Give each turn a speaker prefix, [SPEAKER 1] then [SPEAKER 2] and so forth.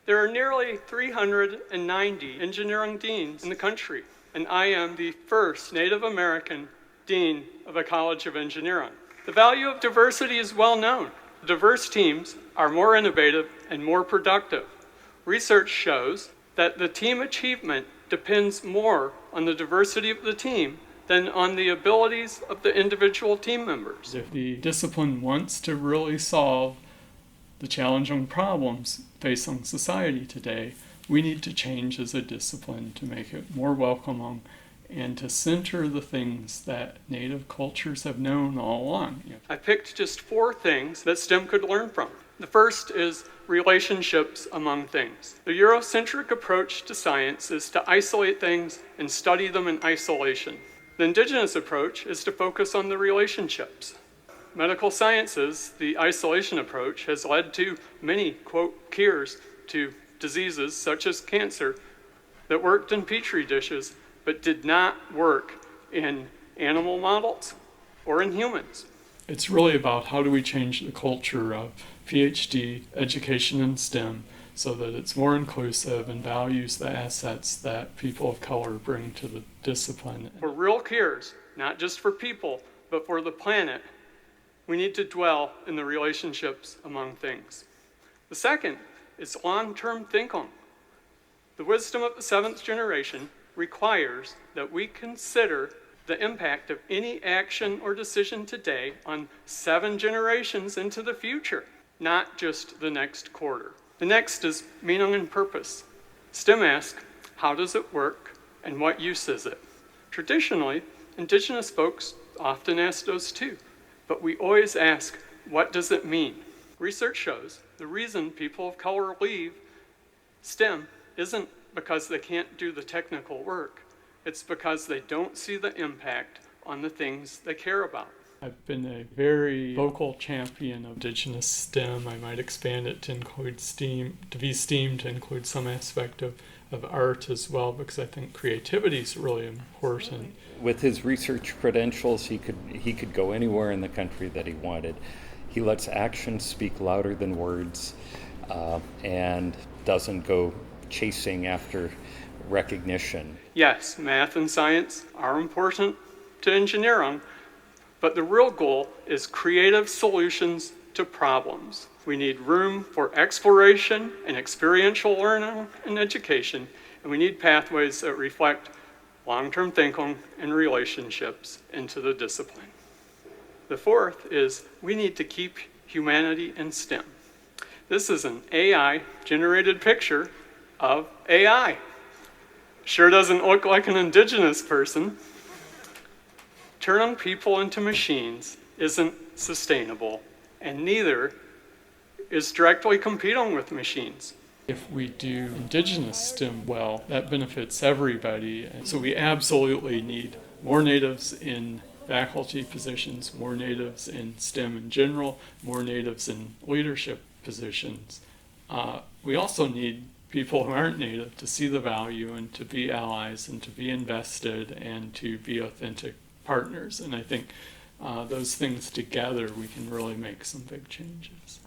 [SPEAKER 1] There are nearly 390 engineering deans in the country, and I am the first Native American dean of a College of Engineering. The value of diversity is well known. Diverse teams are more innovative and more productive. Research shows that the team achievement depends more on the diversity of the team than on the abilities of the individual team members.
[SPEAKER 2] If the discipline wants to really solve the challenging problems facing society today, we need to change as a discipline to make it more welcoming and to center the things that Native cultures have known all along.
[SPEAKER 1] I picked just 4 things that STEM could learn from. The first is relationships among things. The Eurocentric approach to science is to isolate things and study them in isolation. The Indigenous approach is to focus on the relationships. Medical sciences, the isolation approach, has led to many, quote, cures to diseases such as cancer that worked in petri dishes but did not work in animal models or in humans.
[SPEAKER 2] It's really about how do we change the culture of PhD education in STEM so that it's more inclusive and values the assets that people of color bring to the discipline.
[SPEAKER 1] For real cures, not just for people, but for the planet, we need to dwell in the relationships among things. The second is long-term thinking. The wisdom of the 7th generation requires that we consider the impact of any action or decision today on 7 generations into the future, not just the next quarter. The next is meaning and purpose. STEM asks, how does it work and what use is it? Traditionally, Indigenous folks often ask those too, but we always ask, what does it mean? Research shows the reason people of color leave STEM isn't because they can't do the technical work. It's because they don't see the impact on the things they care about.
[SPEAKER 2] I've been a very vocal champion of Indigenous STEM. I might expand it to include STEAM, to be STEAM, to include some aspect of art as well, because I think creativity is really important.
[SPEAKER 3] With his research credentials, he could go anywhere in the country that he wanted. He lets actions speak louder than words, and doesn't go chasing after recognition.
[SPEAKER 1] Yes, math and science are important to engineering, but the real goal is creative solutions to problems. We need room for exploration and experiential learning and education, and we need pathways that reflect long-term thinking and relationships into the discipline. The fourth is we need to keep humanity in STEM. This is an AI-generated picture of AI. Sure doesn't look like an Indigenous person. Turning people into machines isn't sustainable, and neither is directly competing with machines.
[SPEAKER 2] If we do Indigenous STEM well, that benefits everybody. And so we absolutely need more Natives in faculty positions, more Natives in STEM in general, more Natives in leadership positions. We also need people who aren't Native to see the value and to be allies and to be invested and to be authentic partners. And I think those things together, we can really make some big changes.